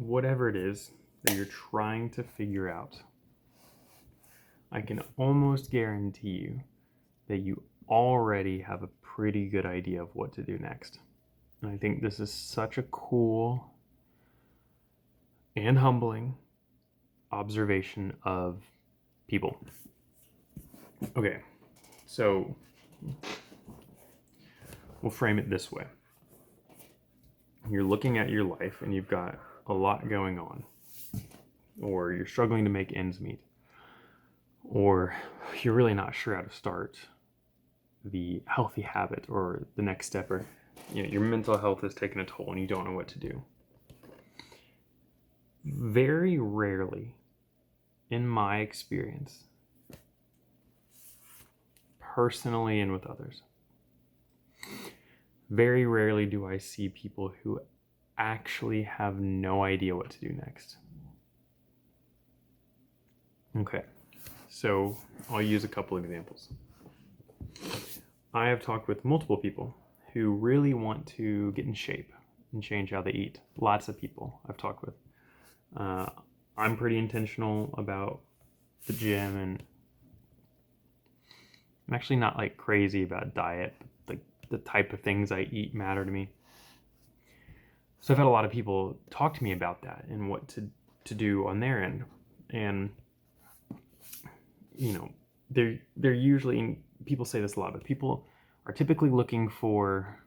whatever it is that you're trying to figure out, I can almost guarantee you that you already have a pretty good idea of what to do next. And I think this is such a cool and humbling observation of people. Okay, so we'll frame it this way. You're looking at your life and you've got a lot going on, or you're struggling to make ends meet, or you're really not sure how to start the healthy habit or the next step, or your mental health has taken a toll and you don't know what to do. Very rarely, in my experience, personally and with others, very rarely do I see people who actually have no idea what to do next. Okay, so I'll use a couple examples. I have talked with multiple people who really want to get in shape and change how they eat. Lots of people I've talked with. I'm pretty intentional about the gym, and I'm actually not like crazy about diet, but like the type of things I eat matter to me. So I've had a lot of people talk to me about that and what to do on their end. And they're usually, people say this a lot, but people are typically looking for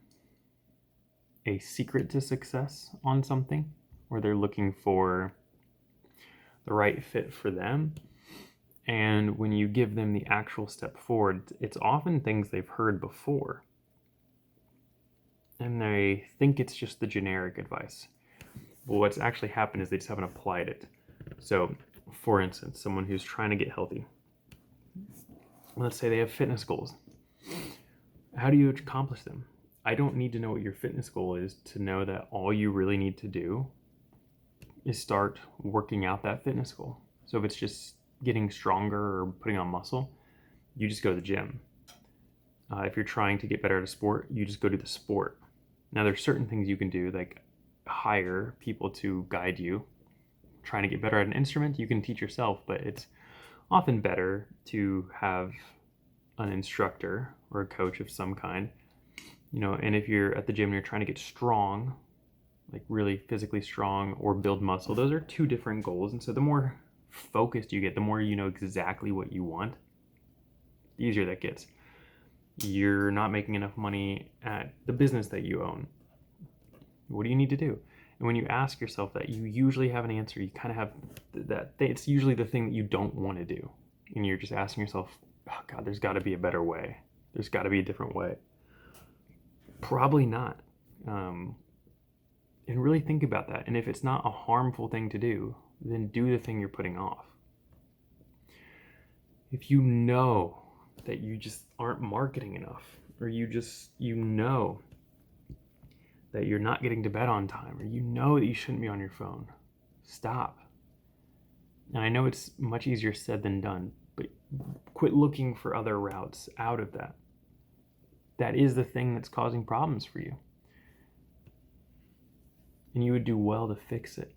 a secret to success on something, or they're looking for the right fit for them. And when you give them the actual step forward, it's often things they've heard before. And they think it's just the generic advice. But what's actually happened is they just haven't applied it. So, for instance, someone who's trying to get healthy, let's say they have fitness goals. How do you accomplish them? I don't need to know what your fitness goal is to know that all you really need to do is start working out that fitness goal. So if it's just getting stronger or putting on muscle, you just go to the gym. If you're trying to get better at a sport, you just go do the sport. Now there's certain things you can do, like hire people to guide you. Trying to get better at an instrument, you can teach yourself, but it's often better to have an instructor or a coach of some kind. And if you're at the gym and you're trying to get strong, like really physically strong, or build muscle, those are two different goals. And so the more focused you get, the more you know exactly what you want, the easier that gets. You're not making enough money at the business that you own. What do you need to do? And when you ask yourself that, you usually have an answer. You kind of have that. It's usually the thing that you don't want to do. And you're just asking yourself, oh God, there's got to be a better way. There's got to be a different way. Probably not. And really think about that. And if it's not a harmful thing to do, then do the thing you're putting off. If you know that you just aren't marketing enough, or you know that you're not getting to bed on time, or you know that you shouldn't be on your phone, stop. And I know it's much easier said than done, but quit looking for other routes out of that. That is the thing that's causing problems for you. And you would do well to fix it.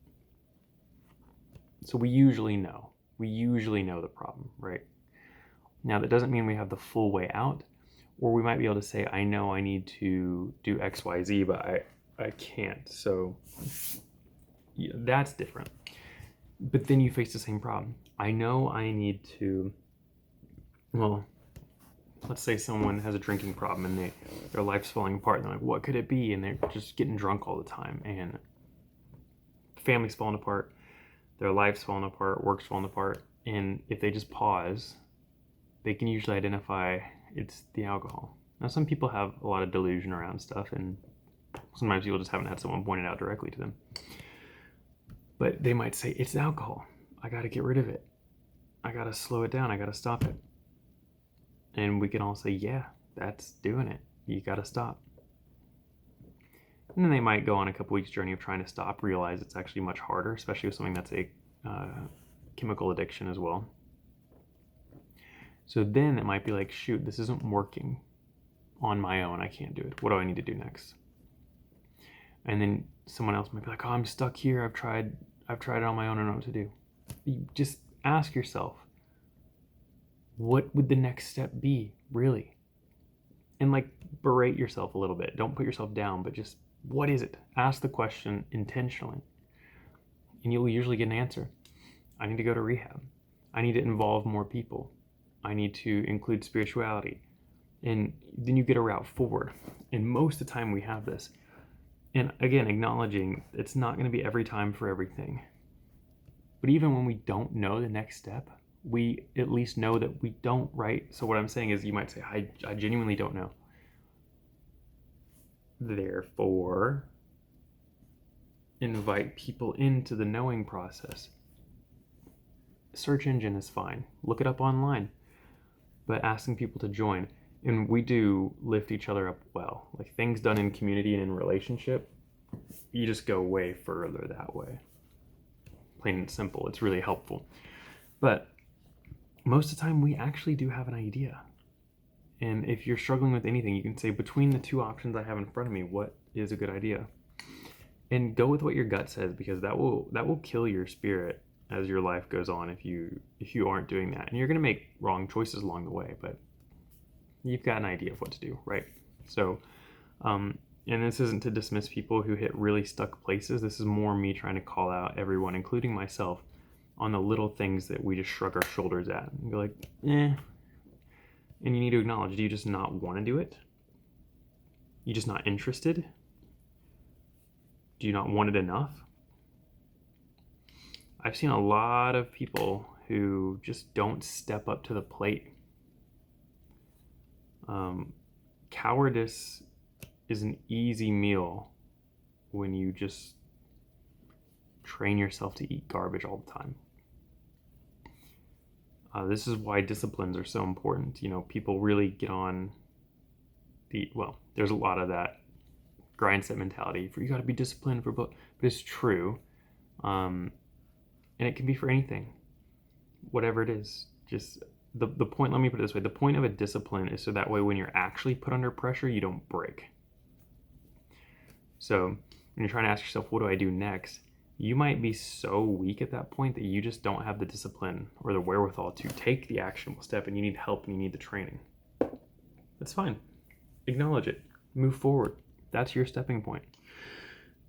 So we usually know the problem, right? Now that doesn't mean we have the full way out, or we might be able to say, I know I need to do X, Y, Z, but I can't. So yeah, that's different. But then you face the same problem. I know I need to, let's say someone has a drinking problem and their life's falling apart, and they're like, what could it be? And they're just getting drunk all the time, and family's falling apart, their life's falling apart, work's falling apart. And if they just pause, they can usually identify it's the alcohol. Now, some people have a lot of delusion around stuff, and sometimes people just haven't had someone point it out directly to them. But they might say, it's alcohol. I got to get rid of it. I got to slow it down. I got to stop it. And we can all say, yeah, that's doing it. You got to stop. And then they might go on a couple weeks journey of trying to stop, realize it's actually much harder, especially with something that's a chemical addiction as well. So then it might be like, shoot, this isn't working on my own. I can't do it. What do I need to do next? And then someone else might be like, oh, I'm stuck here. I've tried I've tried it on my own, I don't know what to do. You just ask yourself, what would the next step be, really? And like berate yourself a little bit. Don't put yourself down, but just, what is it? Ask the question intentionally. And you'll usually get an answer. I need to go to rehab. I need to involve more people. I need to include spirituality. And then you get a route forward. And most of the time we have this. And again, acknowledging it's not going to be every time for everything. But even when we don't know the next step, we at least know that we don't, right? So what I'm saying is, you might say, I genuinely don't know. Therefore, invite people into the knowing process. Search engine is fine. Look it up online. But asking people to join. And we do lift each other up well. Like things done in community and in relationship, you just go way further that way. Plain and simple. It's really helpful. But most of the time we actually do have an idea. And if you're struggling with anything, you can say, between the two options I have in front of me, what is a good idea? And go with what your gut says, because that will kill your spirit as your life goes on if you aren't doing that. And you're going to make wrong choices along the way, but you've got an idea of what to do, right? So, and this isn't to dismiss people who hit really stuck places. This is more me trying to call out everyone, including myself, on the little things that we just shrug our shoulders at and go like, eh. And you need to acknowledge, do you just not want to do it? You just not interested? Do you not want it enough? I've seen a lot of people who just don't step up to the plate. Cowardice is an easy meal when you just train yourself to eat garbage all the time. This is why disciplines are so important. You know, people really get on there's a lot of that grind set mentality. You got to be disciplined for both, but it's true. And it can be for anything, whatever it is. Just the point, let me put it this way, the point of a discipline is so that way when you're actually put under pressure, you don't break. So when you're trying to ask yourself, what do I do next? You might be so weak at that point that you just don't have the discipline or the wherewithal to take the actionable step, and you need help and you need the training. That's fine. Acknowledge it. Move forward. That's your stepping point.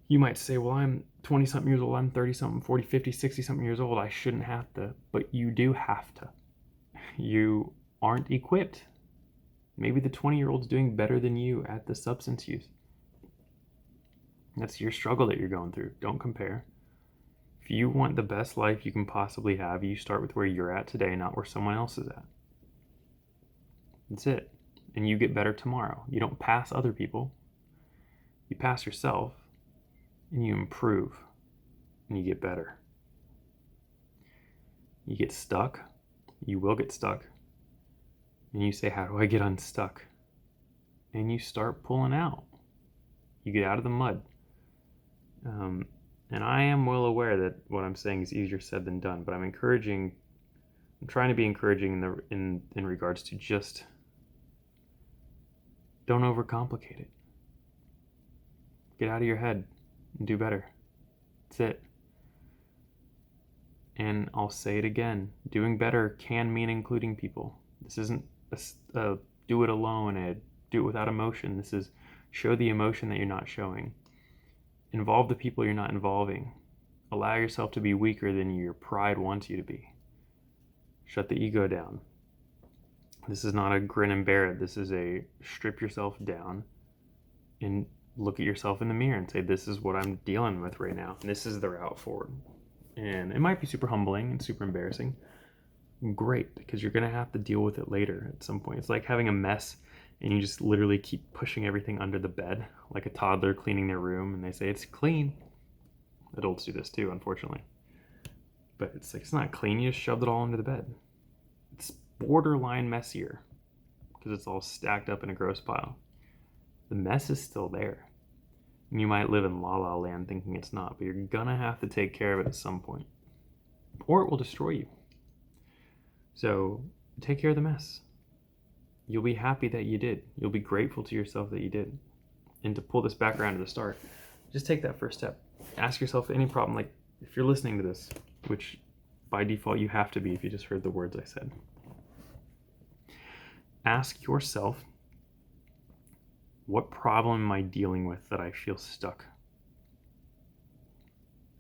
You might say, well, I'm 20-something years old, I'm 30-something, 40, 50, 60-something years old. I shouldn't have to. But you do have to. You aren't equipped. Maybe the 20-year-old's doing better than you at the substance use. That's your struggle that you're going through. Don't compare. If you want the best life you can possibly have, you start with where you're at today, not where someone else is at. That's it. And you get better tomorrow. You don't pass other people. You pass yourself, and you improve, and you get better. You get stuck. You will get stuck. And you say, how do I get unstuck? And you start pulling out. You get out of the mud. And I am well aware that what I'm saying is easier said than done, but I'm trying to be encouraging in regards to just don't overcomplicate it. Get out of your head and do better. That's it. And I'll say it again. Doing better can mean including people. This isn't a do it alone, a do it without emotion. This is show the emotion that you're not showing. Involve the people you're not involving. Allow yourself to be weaker than your pride wants you to be. Shut the ego down. This is not a grin and bear it. This is a strip yourself down and look at yourself in the mirror and say, this is what I'm dealing with right now. And this is the route forward. And it might be super humbling and super embarrassing. Great, because you're going to have to deal with it later at some point. It's like having a mess and you just literally keep pushing everything under the bed, like a toddler cleaning their room, and they say it's clean. Adults do this too, unfortunately. But it's like, it's not clean, you just shoved it all under the bed. It's borderline messier, because it's all stacked up in a gross pile. The mess is still there. And you might live in la la land thinking it's not, but you're gonna have to take care of it at some point. Or it will destroy you. So take care of the mess. You'll be happy that you did. You'll be grateful to yourself that you did. And to pull this back around to the start, just take that first step. Ask yourself any problem, like, if you're listening to this, which by default you have to be if you just heard the words I said, ask yourself, what problem am I dealing with that I feel stuck?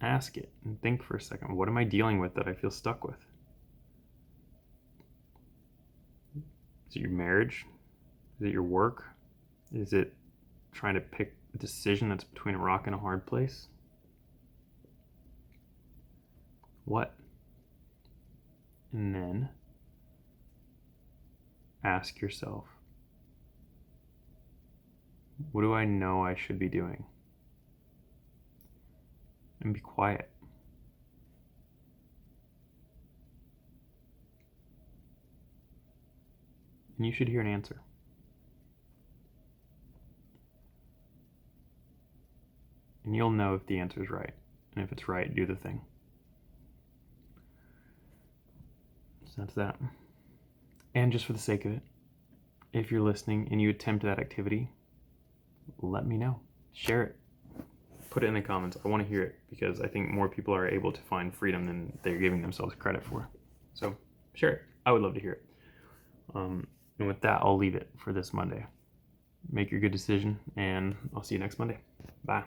Ask it and think for a second. What am I dealing with that I feel stuck with? Is it your marriage? Is it your work? Is it trying to pick a decision that's between a rock and a hard place? What? And then ask yourself, what do I know I should be doing? And be quiet. And you should hear an answer. And you'll know if the answer is right. And if it's right, do the thing. So that's that. And just for the sake of it, if you're listening and you attempt that activity, let me know. Share it. Put it in the comments. I want to hear it because I think more people are able to find freedom than they're giving themselves credit for. So share it. I would love to hear it. And with that, I'll leave it for this Monday. Make your good decision, and I'll see you next Monday. Bye.